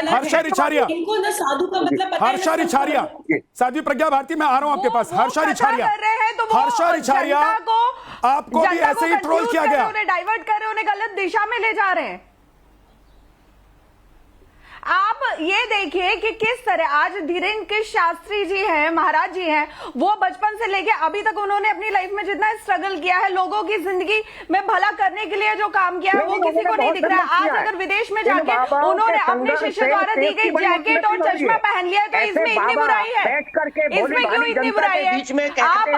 गलत है। हर्षा रिछारिया, इनको ना साधु का मतलब पता है, हर्षा ना रिछारिया, साध्वी प्रज्ञा भारती, मैं आ रहा हूं आपके पास। हर्षा रिछारिया, कर रहे हैं तो वो हर्षा रिछारिया, आपको भी ऐसे ही ट्रोल किया गया। उन्हें डाइवर्ट कर रहे हैं, उन्हें गलत दिशा में ले जा रहे हैं। आप ये देखिए कि किस तरह आज धीरेन्द्र शास्त्री जी हैं, महाराज जी हैं, वो बचपन से लेके अभी तक उन्होंने अपनी लाइफ में जितना स्ट्रगल किया है, लोगों की जिंदगी में भला करने के लिए जो काम किया है, वो किसी को नहीं दिख रहा है। आज अगर विदेश में जाके उन्होंने अपने शिष्य द्वारा दी गई जैकेट और चश्मा पहन लिया है, तो इसमें इतनी बुराई है? इसमें क्यों इतनी बुराई है?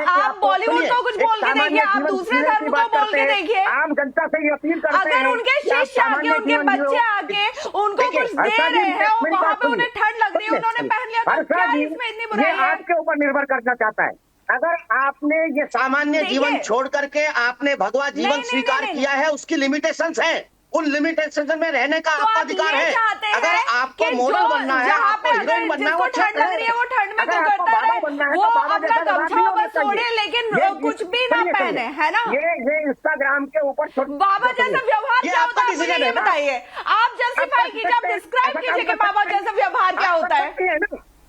आप बॉलीवुड को कुछ बोल के देखिए, आप दूसरे धर्म को बोल के देखिए। आम जनता से ये अपील करते हैं, अगर उनके शिष्य आके, उनके बच्चे आके उनको कुछ दे रहे हैं और वहां पे उन्हें ठंड लग रही है, उन्होंने पहन लिया, तो क्या इसमें इतनी बुराई है? आपके ऊपर निर्भर करना चाहता है। अगर आपने ये सामान्य जीवन छोड़ करके आपने भगवा जीवन स्वीकार किया है, उसकी लिमिटेशंस है, उन लिमिटेशन में रहने का तो आपका आप अधिकार ये है। चाहते हैं अगर आपको कि मॉडल जो बनना है, जहाँ आपको पे हीरोइन बनना है, जिसको वो ठंड लग रही है वो ठंड में अगर तो आपको करता बाबा है, बनना है वो तो बाबा अपना जैसा गमछा आदमी बस ओढ़े, लेकिन कुछ भी ना पहने, है ना? ये इंस्टाग्राम के ऊपर बाबा जैसा व्यवहार क्या होता है, मुझे ये बताइए। आप जस्टिफाई कीजिए, आप डिस्क्राइब कीजिए कि बाबा जैसा व्यवहार क्या होता है।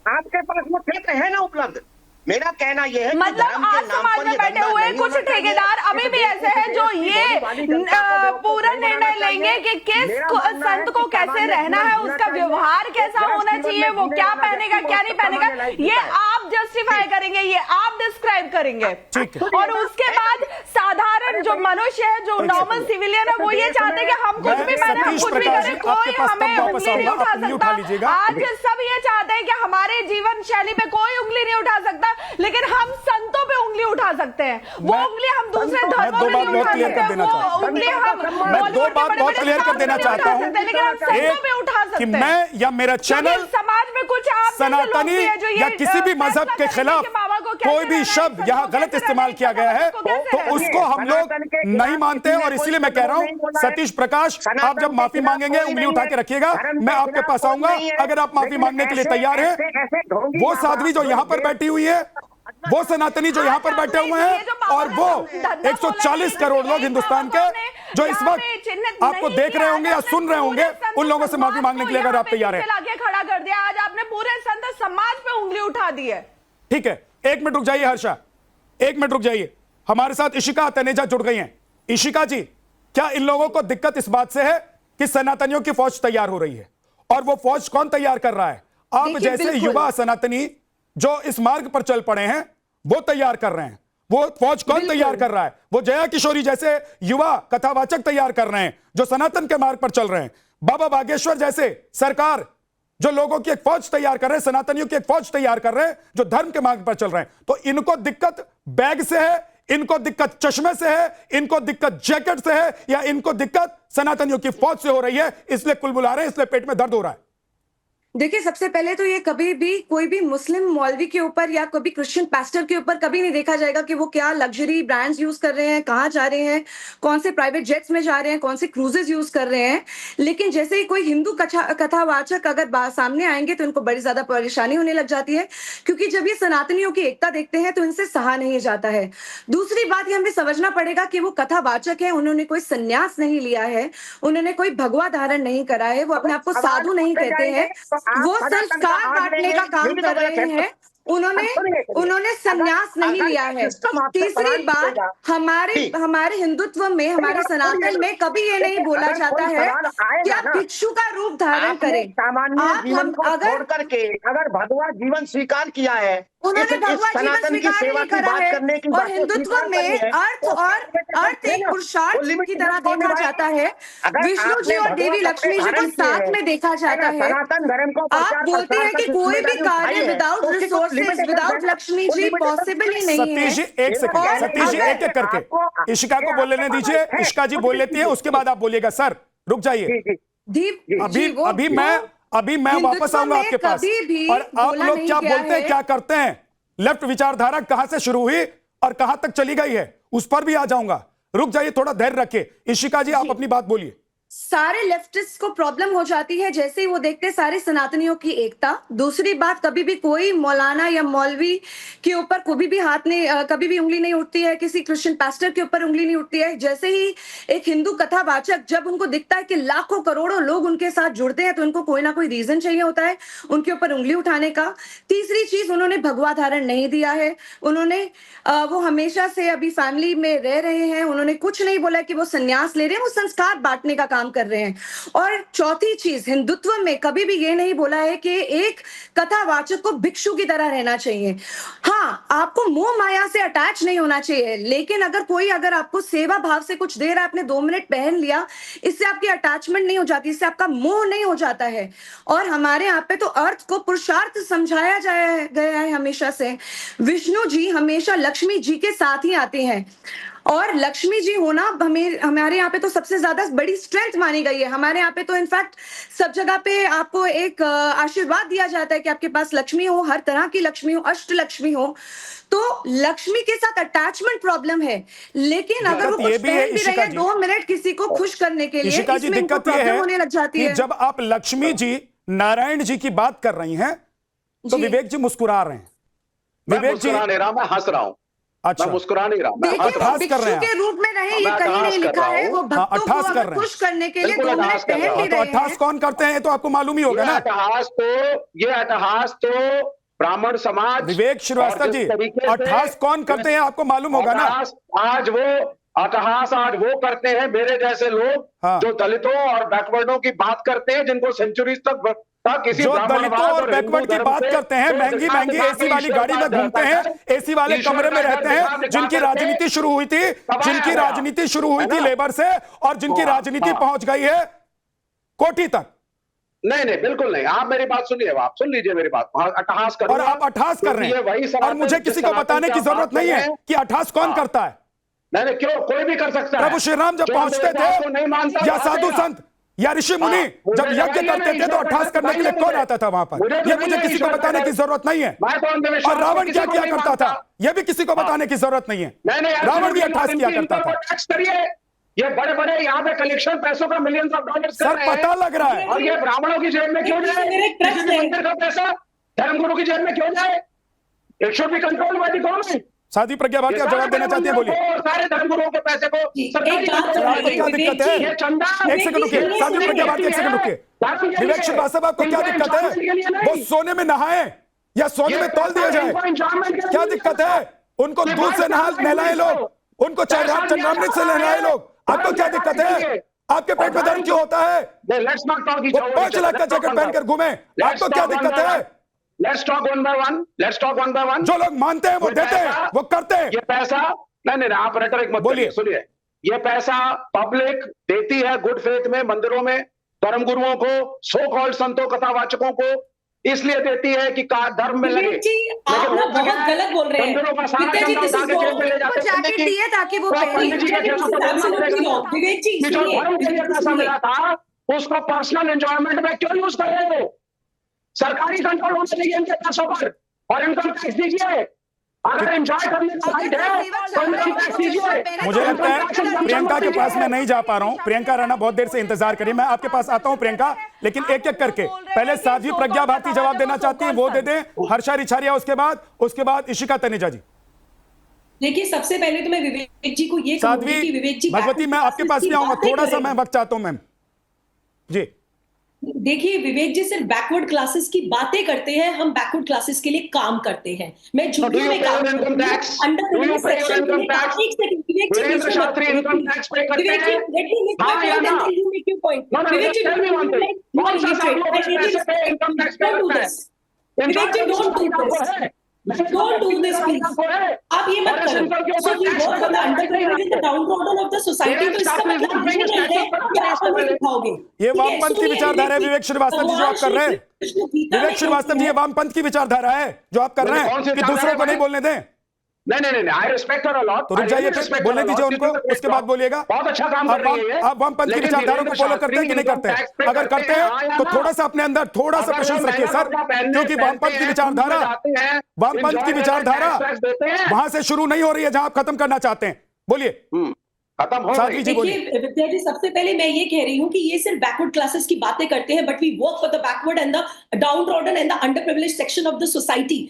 आपके पास वो क्षेत्र है ना उपलब्ध। मेरा कहना यह है मतलब आज समाज में बैठे हुए कुछ ठेकेदार अभी भी ऐसे हैं जो ये पूरा निर्णय लेंगे कि किस संत को कैसे रहना है, उसका व्यवहार कैसा होना चाहिए, वो क्या पहनेगा क्या नहीं पहनेगा, ये आप जस्टिफाई करेंगे, ये आप डिस्क्राइब करेंगे। और उसके बाद साधारण जो मनुष्य है, जो नॉर्मल सिविलियन है, वो ये चाहते हैं कि हम कुछ भी पहने, हम कुछ भी करें, कोई हमें उंगली नहीं उठा सकता। आज सब ये चाहते हैं कि हमारे जीवन शैली पे कोई उंगली नहीं उठा सकता, लेकिन हम संतों पे उंगली उठा सकते हैं। वो उंगली हम दूसरे धर्मों पे नहीं उठा सकते, वो उंगली हम मैं दो बात बहुत क्लियर कर देना चाहता हूं, लेकिन हम संतों पे उठा सकते कि हैं। मैं या मेरा चैनल समाज में कुछ आप सनातनी या किसी भी मजहब के खिलाफ कोई भी शब्द यहाँ गलत इस्तेमाल किया गया है तो उसको हम लोग नहीं मानते हैं। और इसलिए मैं कह रहा हूं, सतीश प्रकाश, आप जब माफी मांगेंगे उंगली उठा के रखिएगा, मैं आपके पास आऊंगा। अगर आप माफी मांगने के लिए तैयार हैं, वो साध्वी जो यहाँ पर बैठी हुई है, वो सनातनी जो यहाँ पर बैठे हुए हैं, और वो 140 करोड़ लोग हिंदुस्तान के जो इस वक्त आपको देख रहे होंगे या सुन रहे होंगे, उन लोगों से माफी मांगने के लिए अगर आप तैयार हैं। लाके खड़ा कर दिया, आज आपने पूरे संत समाज पे उंगली उठा दी है। ठीक है, एक मिनट रुक जाइए हर्षा, एक मिनट रुक जाइए। हमारे साथ इशिका तनेजा जुड़ गई हैं। इशिका जी, क्या इन लोगों को दिक्कत इस बात से है कि सनातनियों की फौज तैयार हो रही है, और वो फौज कौन तैयार कर रहा है? आप जैसे युवा सनातनी जो इस मार्ग पर चल पड़े हैं, वो तैयार कर रहे हैं। वो फौज कौन तैयार कर रहा है? वो जया किशोरी जैसे युवा कथावाचक तैयार कर रहे हैं जो सनातन के मार्ग पर चल रहे हैं। बाबा बागेश्वर जैसे सरकार जो लोगों की एक फौज तैयार कर रहे हैं, सनातनियों की एक फौज तैयार कर रहे हैं जो धर्म के मार्ग पर चल रहे हैं। तो इनको दिक्कत बैग से है, इनको दिक्कत चश्मे से है, इनको दिक्कत जैकेट से है, या इनको दिक्कत सनातनियों की फौज से हो रही है, इसलिए कुलबुला रहे हैं, इसलिए पेट में दर्द हो रहा है? देखिए, सबसे पहले तो ये कभी भी कोई भी मुस्लिम मौलवी के ऊपर या कभी क्रिश्चियन पास्टर के ऊपर कभी नहीं देखा जाएगा कि वो क्या लग्जरी ब्रांड्स यूज कर रहे हैं, कहाँ जा रहे हैं, कौन से प्राइवेट जेट्स में जा रहे हैं, कौन से क्रूजेस यूज कर रहे हैं। लेकिन जैसे ही कोई हिंदू कथावाचक अगर सामने आएंगे तो इनको बड़ी ज्यादा परेशानी होने लग जाती है, क्योंकि जब ये सनातनियों की एकता देखते हैं तो इनसे सहा नहीं जाता है। दूसरी बात, ये हमें समझना पड़ेगा कि वो कथावाचक है, उन्होंने कोई संन्यास नहीं लिया है, उन्होंने कोई भगवा धारण नहीं करा है, वो अपने आप को साधु नहीं कहते हैं, वो संस्कार बांटने का काम कर रहे हैं, उन्होंने संन्यास नहीं लिया है। तीसरी बात, हमारे हिंदुत्व में, हमारे सनातन में कभी ये नहीं बोला जाता है कि आप भिक्षु का रूप धारण करें। सामान्य जीवन को छोड़ करके अगर भगवा जीवन स्वीकार किया है, उन्होंने भगवा जीवन स्वीकार नहीं करा है। और हिंदुत्व में अर्थ एक पुरुषार्थ की तरह देखा जाता है, विष्णु जी और देवी लक्ष्मी जी को साथ में देखा जाता है। आप बोलते हैं कि कोई भी कार्य without resources, without Lakshmi ji possible ही नहीं है। सतीश जी एक सेकंड, सतीश जी एक एक करके इशिका को बोल लेने दीजिए। इशिका जी बोल लेती है, उसके बाद आप बोलिएगा। सर रुक जाइए, अभी मैं वापस आऊंगा आपके पास। और आप लोग क्या बोलते हैं, क्या करते हैं, लेफ्ट विचारधारा कहां से शुरू हुई और कहां तक चली गई है, उस पर भी आ जाऊंगा। रुक जाइए, थोड़ा धैर्य रखिए। इशिका जी, आप अपनी बात बोलिए। सारे लेफ्टिस्ट को प्रॉब्लम हो जाती है जैसे ही वो देखते हैं सारे सनातनियों की एकता। दूसरी बात, कभी भी कोई मौलाना या मौलवी के ऊपर कभी भी हाथ नहीं, कभी भी उंगली नहीं उठती है, किसी क्रिश्चियन पास्टर के ऊपर उंगली नहीं उठती है। जैसे ही एक हिंदू कथावाचक, जब उनको दिखता है कि लाखों करोड़ों लोग उनके साथ जुड़ते हैं, तो उनको कोई ना कोई रीजन चाहिए होता है उनके ऊपर उंगली उठाने का। तीसरी चीज, उन्होंने भगवा धारण नहीं दिया है। उन्होंने वो हमेशा से अभी फैमिली में रह रहे हैं, उन्होंने कुछ नहीं बोला कि वो संन्यास ले रहे हैं, वो संस्कार बांटने का काम कर रहे हैं। और चौथी चीज, हिंदुत्व में कभी भी ये नहीं बोला है कि एक कथावाचक को भिक्षु की तरह रहना चाहिए। हाँ, आपको मोह माया से अटैच नहीं होना चाहिए, लेकिन अगर आपको सेवा भाव से कुछ दे रहा है, आपने 2 मिनट पहन लिया, इससे आपकी अटैचमेंट नहीं हो जाती, इससे आपका मोह नहीं हो जाता है। और हमारे यहाँ पे तो अर्थ को पुरुषार्थ समझाया गया है हमेशा से। विष्णु जी हमेशा लक्ष्मी जी के साथ ही आते हैं, और लक्ष्मी जी होना हमारे यहाँ पे तो सबसे ज्यादा बड़ी स्ट्रेंथ मानी गई है। हमारे यहाँ पे तो इनफैक्ट सब जगह पे आपको एक आशीर्वाद दिया जाता है कि आपके पास लक्ष्मी हो, हर तरह की लक्ष्मी हो, अष्ट लक्ष्मी हो। तो लक्ष्मी के साथ अटैचमेंट प्रॉब्लम है, लेकिन अगर वो कुछ पहन भी रही है 2 मिनट किसी को खुश करने के लिए, इशिका जी, इसमें इनको दिक्कत ये प्रॉब्लम है होने लग जाती कि है। जब आप लक्ष्मी जी, नारायण जी की बात कर रही हैं, तो जी। विवेक जी मुस्कुरा रहे हैं। मैं विवेक जी, मुस्कुरा नहीं रहा, मैं हंस रहा हूं। अच्छा, मैं मुस्कुरा नहीं रहा, मैं देखिए, हंस रहा वो हूं। अट्ठास कर रहे भिक्षु हैं के रूप में रहे, ये मैं कहीं अट्ठास नहीं कर लिखा रहा है। हूं। वो भक्तों को अट्ठास कर अगर रहे हैं। खुश करने के लिए बिल्कुल 2 मिनट अट्ठास कर पहन रहा भी हूं। तो रहे अट्ठास हैं। कौन करते हैं, तो आपको मालूम ही होगा ये ना। अट्ठास तो ब्राह्मण समाज, विवेक श्रीवास्तव और जी, जिस तरीके से- अट्ठास कौन करते हैं आपको मालूम होगा ना। अट्ठास आज वो करते हैं मेरे जैसे लोग, हाँ। जो दलितों और बैकवर्डों की बात करते हैं, जिनको सेंचुरीज तक किसी जो ब्राह्मणवाद दलितों और हिंदू बैकवर्ड की धर्म बात से करते हैं, तो महंगी दिखा महंगी दिखा एसी के वाली ईश्वर गाड़ी में का घूमते डर हैं, है। एसी वाले ईश्वर कमरे का में डर रहते हैं, दिखा जिनकी करके राजनीति शुरू हुई थी, तबाह जिनकी है ना। राजनीति शुरू हुई है थी ना। लेबर से, और जिनकी हाँ, राजनीति हाँ। पहुंच गई है कोठी तक। नहीं, बिल्कुल नहीं। आप मेरी बात सुनिए, आप सुन लीजिए मेरी बात। अट्ठास और आप अट्ठास कर रहे हैं, और मुझे किसी को बताने की जरूरत नहीं है कि अट्ठास कौन करता है। नहीं, क्यों? कोई भी कर सकता है। प्रभु श्री राम जब जो पहुंचते मेरे बात को नहीं थे, मानता या वो साधु आएगा। संत या ऋषि मुनि हाँ, जब मुझे यज्ञ बताइए करते नहीं, थे, तो ईश्वर अट्ठास का करने के लिए बताइए कौन मुझे। आता था वहां पर। मुझे तो ये नहीं मुझे है किसी को ईश्वर बताने का की जरूरत नहीं है। मैं तो अंधविश्वास और रावण किसी क्या को किया नहीं करता था, मानता। यह भी किसी को बताने की जरूरत नहीं है। नहीं, रावण भी अट्ठास किया करता था। टैक्स करिए। ये बड़े बड़े यहाँ पे कलेक्शन पैसों का $millions कर सर, रहे हैं। पता लग रहा है। और ये ब्राह्मणों की जेब में क्यों जाए? मेरा एक प्रश्न किसी भी है। मंदिर का पैसा धर्मगुरु की जेब में क्यों जाए? It should be controlled by the government. Sadhvi Pragya Bharati, आप जवाब देना चाहती है, बोलिए। सारे धर्मगुरुओं के पैसे को सरकारी एक बात सर, आपको क्या विवेक दिक्कत है? जी, ये चंदा एक सेकंड रुकिए, सुनिए, साध्वी प्रज्ञा भारती, एक सेकंड रुकिए। विवेक श्रीवास्तव, आपको क्या दिक्कत है? वो सोने में नहाए या सोने में तौल दिया जाए, क्या दिक्कत है? उनको दूध से नहलाए लोग, उनको चंद्रामृत से नहलाए लोग, आपको क्या दिक्कत है? आपके पेट में दर्द क्यों होता है? वो 5 लाख का जैकेट पहनकर घूमे, आपको क्या दिक्कत है? Let's talk one by one. Let's talk one by one. जो लोग मानते हैं वो देते हैं, वो करते हैं। ये पैसा नहीं, आप रेटरिक मत बोलिए। करिए, सुनिए। ये पैसा पब्लिक देती है गुड फेथ में, मंदिरों में धर्मगुरुओं को, सो कॉल्ड संतों कथावाचकों को, इसलिए देती है कि धर्म में लगे। विवेक जी, आप ना बहुत गलत बोल रहे हैं। मंदिरों का सारा विद्या जी, चंदा this is उठा के जेब में ले wrong। जाते वो हैं। जैकेट दिए ताकि वो तो पहने। पंडित जी के विद्या जी, खेतों this को is absolutely wrong। विवेक जी, कि जो सुनिए, धर्म के लिए पैसा सुनिए। मिला था, उसको पर्सनल एंजॉयमेंट में क्यों यूज कर रहे हो? सरकारी कंट्रोल होना चाहिए इनके पैसों पर, और इनकम टैक्स दीजिए। अगर एंजॉय करने का राइट है तो इनकम टैक्स दीजिए। मुझे लगता है प्रियंका के पास मैं नहीं जा पा रहा हूं। प्रियंका राणा बहुत देर से इंतजार करिए, मैं आपके पास आता हूं प्रियंका, लेकिन एक एक करके। पहले साध्वी प्रज्ञा भारती जवाब देना चाहती है, वो दे दें। हर्षा रिछारिया उसके बाद इशिका तनेजा जी। देखिए, सबसे पहले तो मैं विवेक जी को ये कहूंगी कि विवेक जी, भगवती, मैं आपके पास भी आऊंगा, थोड़ा सा मैं वक्त चाहता हूं मैम जी। देखिए, विवेक जी सिर्फ बैकवर्ड क्लासेस की बातें करते हैं, हम बैकवर्ड क्लासेस के लिए काम करते हैं। मैं झुग्गियों में काम करती हूं, अंडर सेक्शन के लिए काम। एक सेकंड विवेक जी, वीरेंद्र शास्त्री इनकम टैक्स पे करते विवेक जी, हैं। let me make my हाँ या point and ना? then you make your point. No, no, Vivek ji, tell me one thing. you are कौन सा unified. साधु I really पैसे पे इनकम टैक्स पे don't do करता है? this. Vivek ji, don't do this. Don't do this, please. आप ये मत करो। So we work on the underprivileged and the downtrodden of the society. तो इसका मतलब ये नहीं है कि आप हमें दिखाओगे। ये वामपंथ की विचारधारा है विवेक श्रीवास्तव जी, जो आप कर रहे हैं। विवेक श्रीवास्तव जी, ये वामपंथ की विचारधारा है जो आप कर रहे हैं कि दूसरों को नहीं बोलने दें। नहीं, I respect her a lot. तो रुक जाइए, फिर बोलने दीजिए उनको, उसके बाद बोलिएगा। बहुत अच्छा काम कर रही है। आप वामपंथ की विचारधारा को फॉलो करते हैं कि नहीं करते हैं? अगर करते हैं तो थोड़ा सा अपने अंदर थोड़ा सा पेशेंस रखिए सर, क्योंकि वामपंथ की विचारधारा वहां से शुरू नहीं हो रही है जहां आप खत्म करना चाहते हैं। बोलिए। खत्म हो साध्वी गई। जी बोलिए। देखिए विद्या जी, सबसे पहले मैं ये कह रही हूँ कि ये सिर्फ बैकवर्ड क्लासेस की बातें करते हैं, but we work for the backward and the downtrodden and the under privilege section of the society.